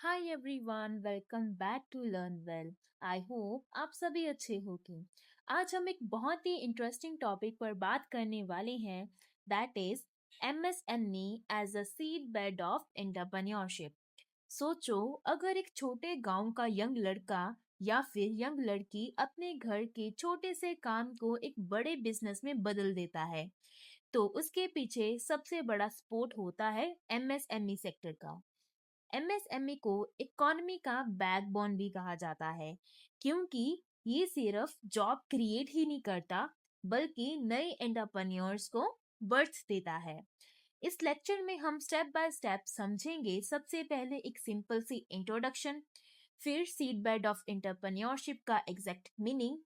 Hi everyone, welcome back to learn well. I hope आप सभी अच्छे होंगे। आज हम एक बहुत ही इंटरेस्टिंग टॉपिक पर बात करने वाले हैं, that is MSME as a seed bed of entrepreneurship. सोचो, अगर एक छोटे गांव का यंग लड़का या फिर यंग लड़की अपने घर के छोटे से काम को एक बड़े बिजनेस में बदल देता है, तो उसके पीछे सबसे बड़ा सपोर्ट होता है एमएसएमई सेक्टर का। एमएसएमई को इकोनॉमी का बैकबोन भी कहा जाता है, क्योंकि ये सिर्फ जॉब क्रिएट ही नहीं करता, बल्कि नए एंटरप्रेन्योर्स को बर्थ देता है। इस लेक्चर में हम स्टेप बाय स्टेप समझेंगे। सबसे पहले एक सिंपल सी इंट्रोडक्शन, फिर सीड बेड ऑफ एंटरप्रेन्योरशिप का एग्जैक्ट मीनिंग,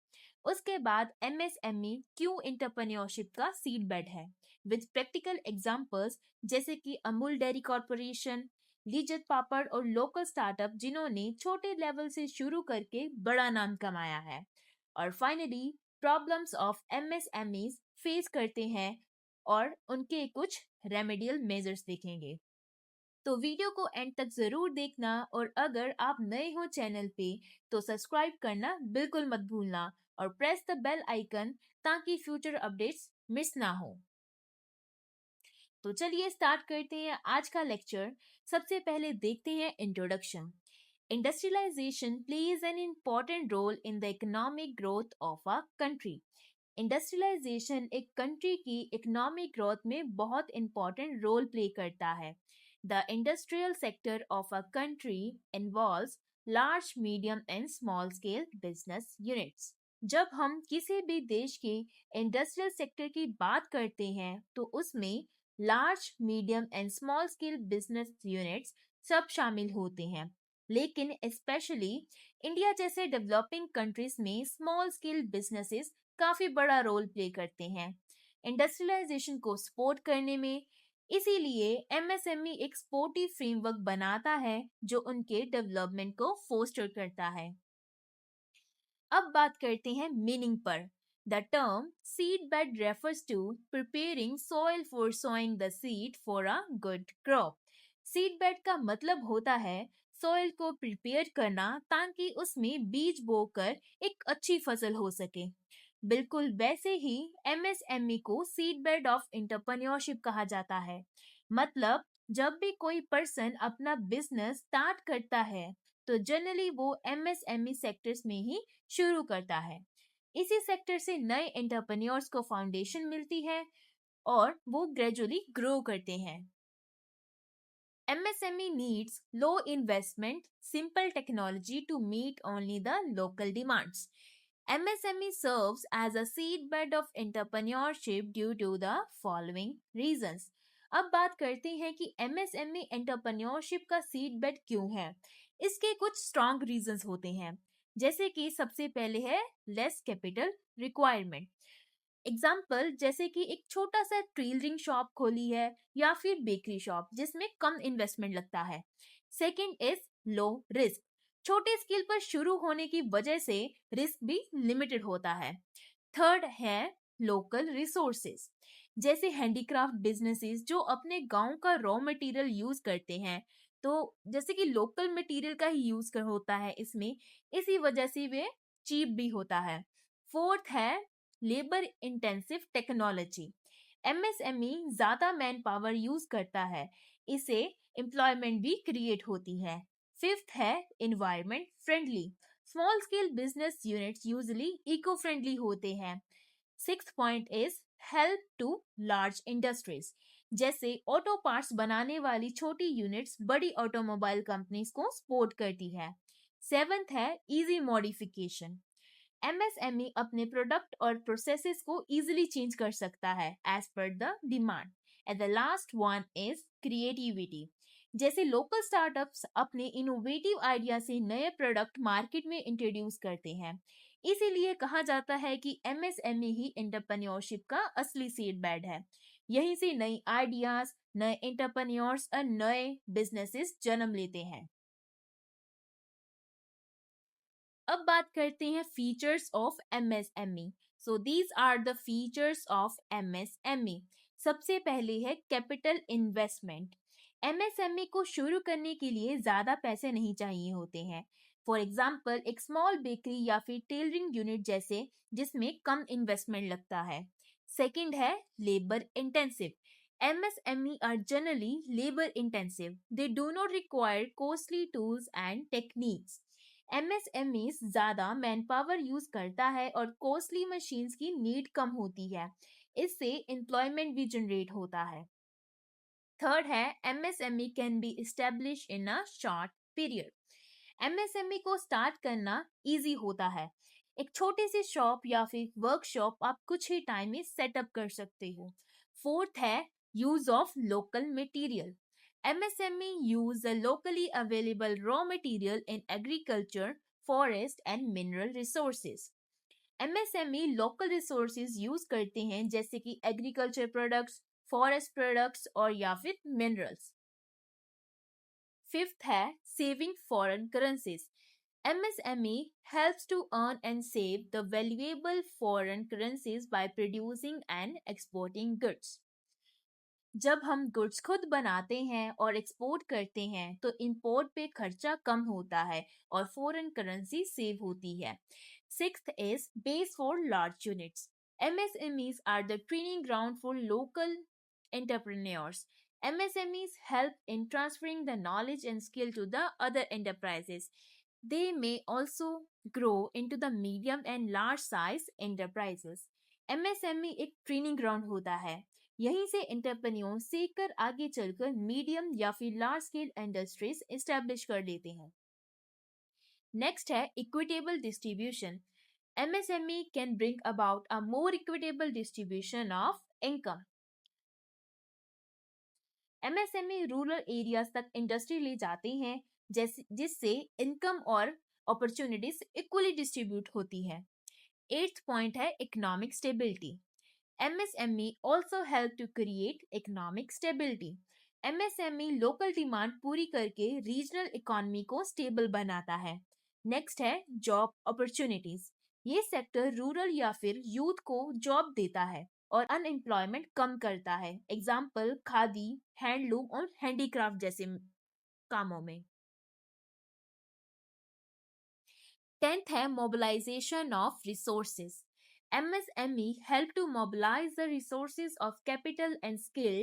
उसके बाद एमएसएमई क्यों एंटरप्रेन्योरशिप का सीड बेड है, विद प्रैक्टिकल एग्जांपल्स जैसे कि अमूल डेयरी कॉरपोरेशन, लिज्जत पापड़ और लोकल स्टार्टअप जिन्होंने छोटे लेवल से शुरू करके बड़ा नाम कमाया है। और finally problems of MSMEs face करते हैं और उनके कुछ रेमेडियल मेजर्स देखेंगे। तो वीडियो को एंड तक जरूर देखना, और अगर आप नए हो चैनल पे तो सब्सक्राइब करना बिल्कुल मत भूलना और प्रेस द बेल आइकन ताकि फ्यूचर अपडेट्स मिस ना हो। तो चलिए स्टार्ट करते हैं आज का लेक्चर। सबसे पहले देखते हैं introduction. Industrialization plays an important role in the economic growth of a country. Industrialization एक कंट्री की इकोनॉमिक ग्रोथ में बहुत इंपॉर्टेंट रोल प्ले करता है। The industrial sector of a country involves large, medium and small scale business units. जब हम किसी भी देश के इंडस्ट्रियल सेक्टर की बात करते हैं तो उसमें large, medium and small scale business units सब शामिल होते हैं। लेकिन स्पेशली इंडिया जैसे डेवलपिंग कंट्रीज में स्मॉल स्केल बिजनेसेस काफी बड़ा रोल प्ले करते हैं इंडस्ट्रियलाइजेशन को सपोर्ट करने में। इसीलिए एमएसएमई एक सपोर्टिव फ्रेमवर्क बनाता है जो उनके डेवलपमेंट को फोस्टर करता है। अब बात करते हैं मीनिंग पर। The term seed bed refers to preparing soil for sowing the seed for a good crop. Seed bed का मतलब होता है सॉइल को प्रिपेयर करना ताकि उसमें बीज बोकर एक अच्छी फसल हो सके। बिल्कुल वैसे ही एमएसएमई को सीड बेड ऑफ एंटरप्रेन्योरशिप कहा जाता है। मतलब जब भी कोई पर्सन अपना बिजनेस स्टार्ट करता है तो जनरली वो एमएसएमई सेक्टर्स में ही शुरू करता है। इसी सेक्टर से नए एंटरप्रेन्योर्स को फाउंडेशन मिलती है और वो ग्रेजुअली ग्रो करते हैं। MSME needs low investment, simple technology to meet only the local demands. MSME serves as a seedbed of entrepreneurship due to the following reasons. अब बात करते हैं कि MSME एंटरप्रेन्योरशिप का सीड बेड क्यों है। इसके कुछ स्ट्रॉन्ग रीजंस होते हैं, जैसे कि सबसे पहले है लेस कैपिटल रिक्वायरमेंट। एग्जाम्पल जैसे कि एक छोटा सा टेलरिंग शॉप खोली है या फिर बेकरी शॉप जिसमें कम इन्वेस्टमेंट लगता है। Second is low risk. छोटे स्केल पर शुरू होने की वजह से रिस्क भी लिमिटेड होता है। थर्ड है लोकल रिसोर्सेज, जैसे हैंडीक्राफ्ट बिजनेसेस जो अपने गांव का रॉ मटेरियल यूज करते हैं, तो जैसे कि लोकल मटेरियल का ही यूज कर होता है इसमें, इसी वजह से वे चीप भी होता है। फोर्थ है लेबर इंटेंसिव टेक्नोलॉजी। एमएसएमई ज्यादा मैन पावर यूज करता है, इसे एम्प्लॉयमेंट भी क्रिएट होती है। फिफ्थ है environment friendly. Small scale business units usually eco friendly होते हैं। Sixth point is help to large industries, जैसे ऑटो पार्ट्स बनाने वाली छोटी यूनिट्स बड़ी ऑटोमोबाइल कंपनीज को सपोर्ट करती है। सेवेंथ है इजी मॉडिफिकेशन। एमएसएमई अपने प्रोडक्ट और प्रोसेसेस को इजीली चेंज कर सकता है as per the demand. And the last one is creativity, जैसे लोकल स्टार्टअप्स अपने इनोवेटिव आइडिया से नए प्रोडक्ट मार्केट में इंट्रोड्यूस करते हैं। इसीलिए कहा जाता है कि एमएसएमई ही एंटरप्रेन्योरशिप का असली सीड बेड है। यहीं से नई आइडियाज, नए एंटरप्रेन्योर्स और नए बिजनेसेस जन्म लेते हैं। अब बात करते हैं features of MSME. So these are the features of MSME. सबसे पहले है कैपिटल इन्वेस्टमेंट। एमएसएमई को शुरू करने के लिए ज़्यादा पैसे नहीं चाहिए होते हैं। फॉर एग्जाम्पल एक स्मॉल बेकरी या फिर टेलरिंग यूनिट जैसे, जिसमें कम इन्वेस्टमेंट लगता है। सेकंड है labour intensive. MSME are generally labor intensive. They do not require costly tools and techniques. MSMEs ज़्यादा मैन पावर यूज करता है और कॉस्टली मशीन्स की नीड कम होती है। इससे एम्प्लॉयमेंट भी जनरेट होता है। थर्ड है MSME can be establish in a short period. MSME को स्टार्ट करना इजी होता है। एक छोटी सी शॉप या फिर वर्कशॉप आप कुछ ही टाइम में सेटअप कर सकते हो। फोर्थ है use of local material. MSME use the locally available raw material in agriculture, forest and mineral resources. MSME local resources use करते हैं जैसे कि एग्रीकल्चर प्रोडक्ट्स, फॉरेस्ट प्रोडक्ट्स और या फिर मिनरल्स। फिफ्थ है saving foreign currencies. MSME helps to earn and save the valuable foreign currencies by producing and exporting goods. जब हम गुड्स खुद बनाते हैं और एक्सपोर्ट करते हैं तो इंपोर्ट पे खर्चा कम होता है और फॉरेन करेंसी सेव होती है। Sixth is base for large units. MSMEs are the training ground for local entrepreneurs. MSMEs help in transferring the knowledge and skill to the other enterprises. They may also grow into the medium and large size enterprises. MSME एक training ground होता है। यहीं से entrepreneur सीखकर आगे चलकर medium या फिर लार्ज स्केल इंडस्ट्रीज एस्टेब्लिश कर लेते हैं। नेक्स्ट है equitable distribution. MSME can bring about a more equitable distribution of income. MSME rural areas तक इंडस्ट्री ले जाते हैं जिससे इनकम और अपॉर्चुनिटीज इक्वली डिस्ट्रीब्यूट होती है। एट्थ पॉइंट है economic stability. MSME also help to create economic stability. MSME local demand पूरी करके रीजनल इकोनॉमी को स्टेबल बनाता है। नेक्स्ट है जॉब अपॉर्चुनिटीज। ये सेक्टर रूरल या फिर यूथ को जॉब देता है और अनएम्प्लॉयमेंट कम करता है। एग्जाम्पल खादी, हैंडलूम और हैंडीक्राफ्ट जैसे कामों में। टेंथ है mobilization of resources. MSME help to mobilize the resources of capital and skill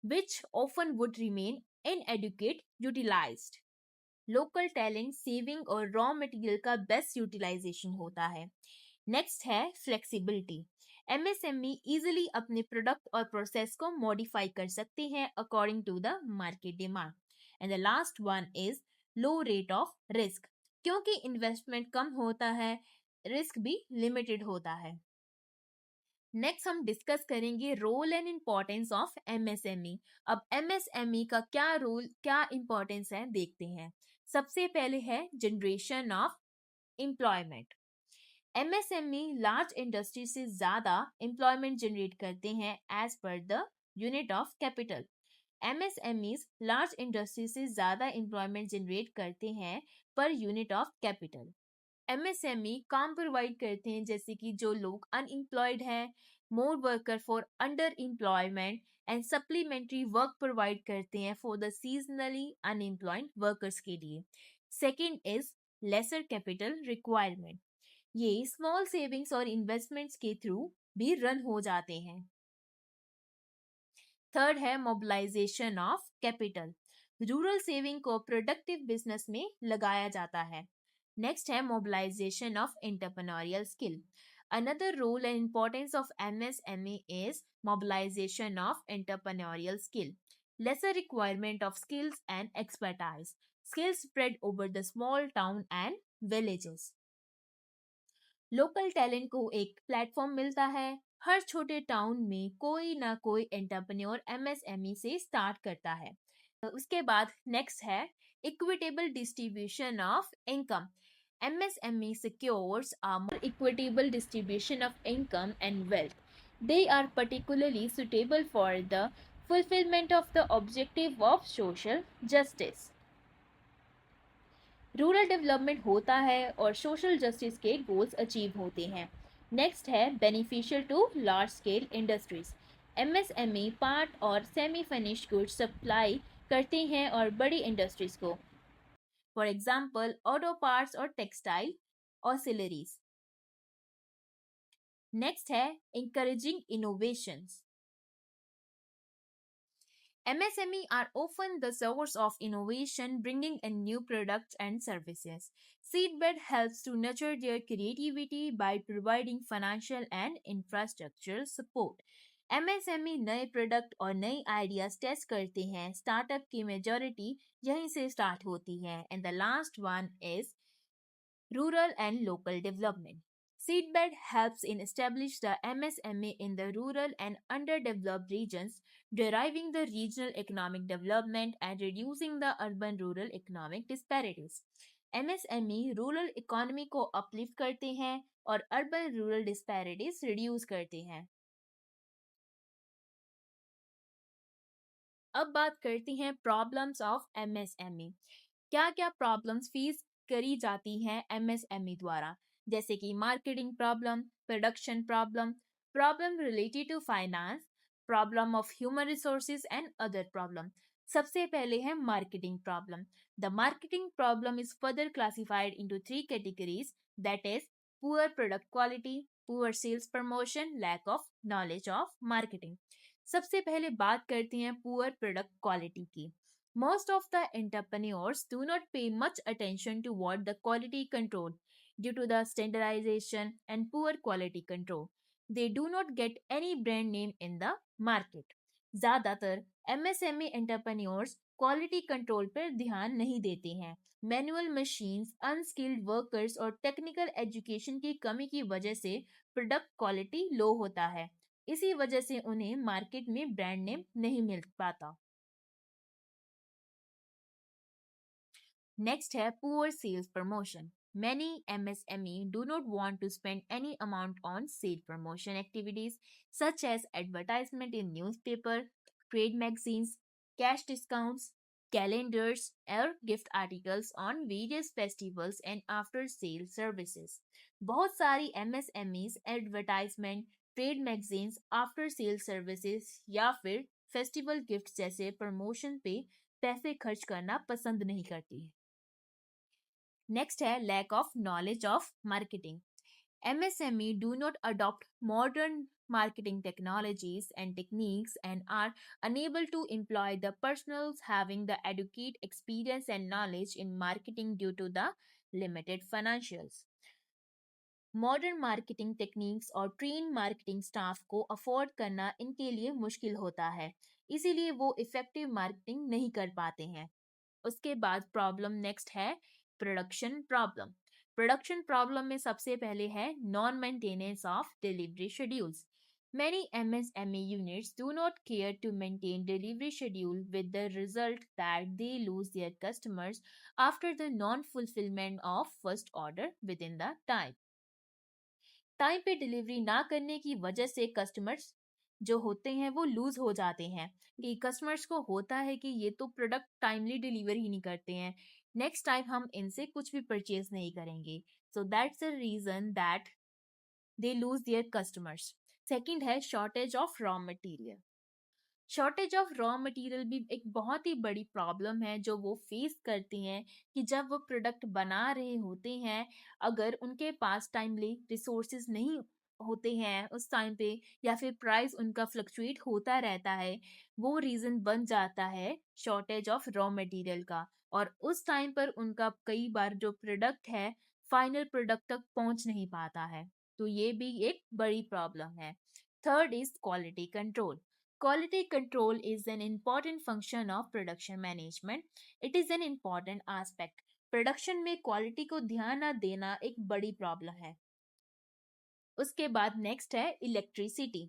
which often would remain inadequate utilized. Local talent, saving और रॉ मटेरियल का बेस्ट यूटिलाइजेशन होता है। नेक्स्ट है फ्लेक्सिबिलिटी। MSME इजीली अपने product और process को modify कर सकते हैं according to the market demand. And the last one is low rate of risk. क्योंकि इन्वेस्टमेंट कम होता है, रिस्क भी लिमिटेड होता है। नेक्स्ट हम डिस्कस करेंगे role and importance of MSME। अब MSME का क्या रोल, क्या इम्पोर्टेंस है देखते हैं। सबसे पहले है generation of employment. MSME large industry से ज्यादा एम्प्लॉयमेंट जनरेट करते हैं as per the unit of capital. MSMEs large industry से ज्यादा एम्प्लॉयमेंट जनरेट करते हैं per unit of capital. MSME काम प्रोवाइड करते हैं जैसे कि जो लोग अनएम्प्लॉयड हैं, more worker for under employment and supplementary work provide करते हैं for the seasonally unemployed workers के लिए। Second is lesser capital requirement. ये स्मॉल सेविंग्स और इन्वेस्टमेंट्स के थ्रू भी रन हो जाते हैं। थर्ड है mobilization of capital. Rural saving को प्रोडक्टिव बिजनेस में लगाया जाता है। नेक्स्ट है mobilization of entrepreneurial skill. Another role and importance of MSME is mobilization of entrepreneurial skill. Lesser requirement of skills and expertise. Skills spread over the small town and villages. Local talent को एक platform मिलता है। हर छोटे town में कोई ना कोई entrepreneur MSME से स्टार्ट करता है। तो उसके बाद नेक्स्ट है equitable distribution of income. MSME secures a more equitable distribution of income and wealth. They are particularly suitable for the fulfillment of the objective of social justice. Rural development होता है और social justice के goals achieve होते हैं। Next है beneficial to large scale industries. MSME part और semi finished goods supply करते हैं और बड़ी इंडस्ट्रीज को, फॉर एग्जाम्पल ऑटो पार्ट्स और टेक्सटाइल ऑसिलरीज। नेक्स्ट है encouraging innovations. MSME are often the source of innovation, bringing in new products and services. Seedbed helps to nurture their creativity by providing financial and infrastructural support. MSME नए product और नई ideas test करते हैं। Startup की majority यहीं से start होती है। And the last one is rural and local development. Seedbed helps in establish the MSME in the rural and underdeveloped regions, deriving the regional economic development and reducing the urban-rural economic disparities. MSME rural economy को uplift करते हैं और urban rural disparities reduce करते हैं। अब बात करते हैं प्रॉब्लम्स ऑफ एमएसएमई। क्या क्या प्रॉब्लम्स फेस करी जाती हैं एमएसएमई द्वारा, जैसे कि marketing problem, production problem, problem related to finance, problem of human resources and other problem. सबसे पहले है marketing problem. The marketing problem is further classified into three categories, that is poor product quality, poor sales promotion, lack of knowledge of marketing. सबसे पहले बात करते हैं poor product quality की। Most of the entrepreneurs do not pay much attention toward the quality control due to the standardization and poor quality control. They do not get any brand name in the market. ज़्यादातर MSME entrepreneurs quality control पर ध्यान नहीं देते हैं। Manual machines, unskilled workers और technical education की कमी की वजह से प्रोडक्ट क्वालिटी लो होता है। इसी वजह से उन्हें मार्केट में ब्रांड नेम नहीं मिल पाता। Next है poor sales promotion. Many MSME do not want to spend any amount on sale promotion activities such as advertisement in newspaper, trade magazines, cash discounts, calendars, or gift articles on various festivals and after sale services. बहुत सारी MSMEs advertisement, trade magazines, after sale services या फिर festival gift जैसे promotion पे पैसे खर्च करना पसंद नहीं करती। नेक्स्ट है lack of knowledge of marketing. MSME do not adopt modern marketing technologies and techniques and are unable to employ the personnel having the adequate experience and knowledge in marketing due to the limited financials. Modern marketing techniques और train marketing staff को afford करना इनके लिए मुश्किल होता है, इसीलिए वो इफेक्टिव मार्केटिंग नहीं कर पाते हैं। उसके बाद प्रॉब्लम नेक्स्ट है प्रोडक्शन प्रॉब्लम। प्रोडक्शन प्रॉब्लम में सबसे पहले है non maintenance of delivery schedules. Many MSME units do not care to maintain delivery schedule with the result that they lose their customers after the non-fulfillment of first order within the time. Time पे delivery ना करने की वजह से customers जो होते हैं वो लूज हो जाते हैं, कि कस्टमर्स को होता है कि ये तो प्रोडक्ट टाइमली डिलीवर ही नहीं करते हैं, नेक्स्ट टाइम हम इनसे कुछ भी परचेज नहीं करेंगे। So that's the reason that they lose their customers. Second है shortage of raw material. Shortage of raw material भी एक बहुत ही बड़ी प्रॉब्लम है जो वो फेस करती हैं, कि जब वो प्रोडक्ट बना रहे होते हैं, अगर उनके पास टाइमली रिसोर्सेज नहीं होते हैं उस टाइम पे, या फिर प्राइस उनका फ्लक्चुएट होता रहता है, वो रीज़न बन जाता है शॉर्टेज ऑफ रॉ मटेरियल का। और उस टाइम पर उनका कई बार जो प्रोडक्ट है फाइनल प्रोडक्ट तक पहुंच नहीं पाता है। तो ये भी एक बड़ी प्रॉब्लम है। Third is quality control. Quality control is an important function of production management. It is an important aspect. Production में क्वालिटी को ध्यान न देना एक बड़ी प्रॉब्लम है। उसके बाद नेक्स्ट है इलेक्ट्रिसिटी।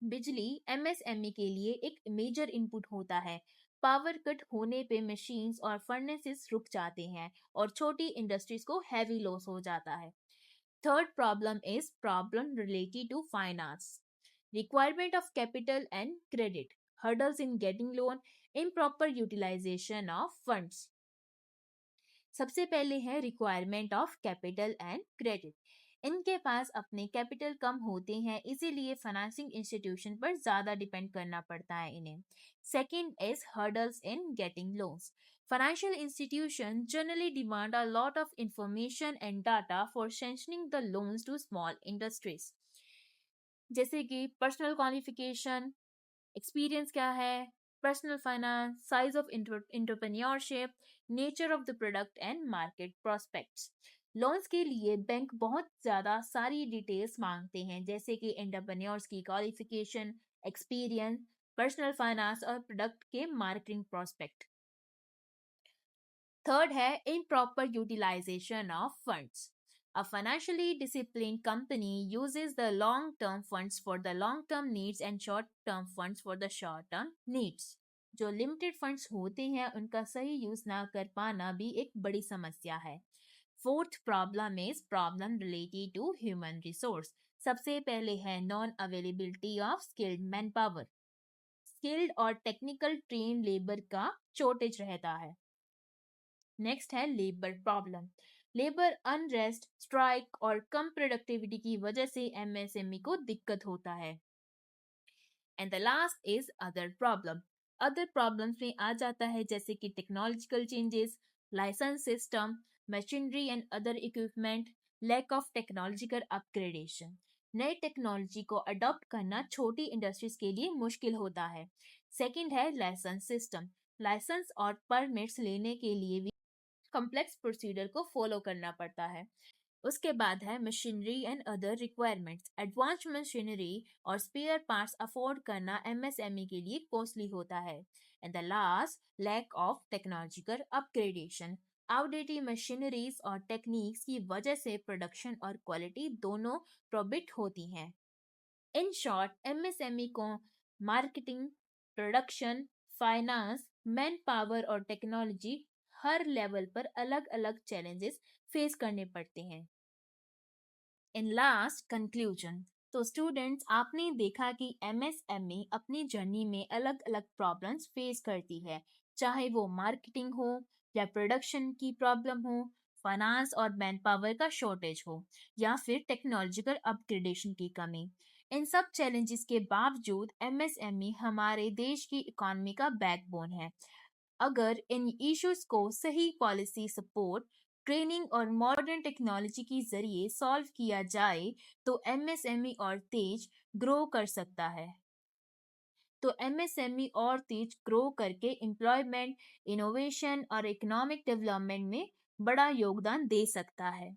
बिजली एमएसएमई के लिए एक मेजर इनपुट होता है। पावर कट होने पे मशीन्स और फर्नेसेस रुक जाते हैं और छोटी इंडस्ट्रीज को हैवी लॉस हो जाता है। Third problem is problem related to finance, requirement of capital and credit, hurdles in getting loan, improper utilization of funds. सबसे पहले है requirement of capital and credit. इनके पास अपने कैपिटल कम होते हैं, इसीलिए फाइनेंसिंग इंस्टीट्यूशन पर ज़्यादा डिपेंड करना पड़ता है इन्हें। Second is hurdles in getting loans. Financial institutions generally demand a lot of information and data for sanctioning the loans to small industries. जैसे कि पर्सनल क्वालिफिकेशन, एक्सपीरियंस क्या है, personal finance, size of entrepreneurship, nature of the product and market prospects. Loans के लिए bank बहुत ज़्यादा सारी details मांगते हैं, जैसे कि एंटरप्रेन्योर्स की क्वालिफिकेशन, एक्सपीरियंस, पर्सनल फाइनेंस और प्रोडक्ट के मार्केटिंग प्रोस्पेक्ट। थर्ड है improper utilization of funds. A financially disciplined company uses the long term funds for the long term needs and short term funds for the short term needs. जो limited funds होते हैं उनका सही use ना कर पाना भी एक बड़ी समस्या है। Fourth problem is problem related to human resource. सबसे पहले है non availability of skilled man power. Skilled और टेक्निकल ट्रेन लेबर का शॉर्टेज रहता है। नेक्स्ट है labour problem. Labour unrest, strike और कम प्रोडक्टिविटी की वजह से एमएसएमई को दिक्कत होता है। And the last is other problem. Other problems में आ जाता है जैसे कि technological changes, licence system, machinery and other equipment, lack of technological upgradation. नई टेक्नोलॉजी को अडॉप्ट करना छोटी इंडस्ट्रीज के लिए मुश्किल होता है। सेकंड है लाइसेंस सिस्टम। लाइसेंस और परमिट्स लेने के लिए भी कॉम्प्लेक्स प्रोसीजर को फॉलो करना पड़ता है। उसके बाद है machinery and other requirements. Advance machinery और स्पेयर पार्ट्स अफोर्ड करना एमएसएमई के लिए कॉस्टली होता है। And the last, lack of technological upgradation. Outdated machineries और टेक्निक्स की वजह से प्रोडक्शन और क्वालिटी दोनों प्रोबिट होती हैं। इन शॉर्ट एमएसएमई को marketing, production, finance, man power और टेक्नोलॉजी हर लेवल पर अलग अलग चैलेंजेस फेस करने पड़ते हैं। इन लास्ट कंक्लूजन, तो स्टूडेंट्स आपने देखा कि एमएसएमई अपनी जर्नी में अलग अलग प्रॉब्लम्स फेस करती है, चाहे वो मार्केटिंग हो या प्रोडक्शन की प्रॉब्लम हो, फाइनेंस और मैन पावर का शॉर्टेज हो या फिर टेक्नोलॉजिकल अपग्रेडेशन की कमी। इन सब चैलेंजेस के बावजूद एमएसएमई हमारे देश की इकोनॉमी का बैकबोन है। अगर इन इश्यूज को सही पॉलिसी सपोर्ट, ट्रेनिंग और मॉडर्न टेक्नोलॉजी के जरिए सॉल्व किया जाए तो एमएसएमई और तेज ग्रो कर सकता है। तो एमएसएमई और तेज ग्रो करके एम्प्लॉयमेंट, इनोवेशन और इकोनॉमिक डेवलपमेंट में बड़ा योगदान दे सकता है।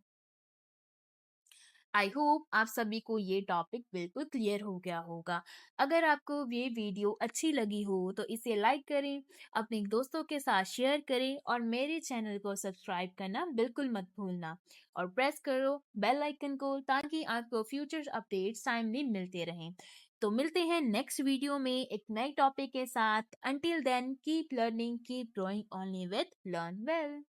आई होप आप सभी को ये टॉपिक बिल्कुल क्लियर हो गया होगा। अगर आपको ये वीडियो अच्छी लगी हो तो इसे लाइक करें, अपने दोस्तों के साथ शेयर करें और मेरे चैनल को सब्सक्राइब करना बिल्कुल मत भूलना और प्रेस करो बेल आइकन को ताकि आपको फ्यूचर अपडेट्स टाइमली मिलते रहें। तो मिलते हैं नेक्स्ट वीडियो में एक नए टॉपिक के साथ। Until then keep learning, keep growing only with learn well.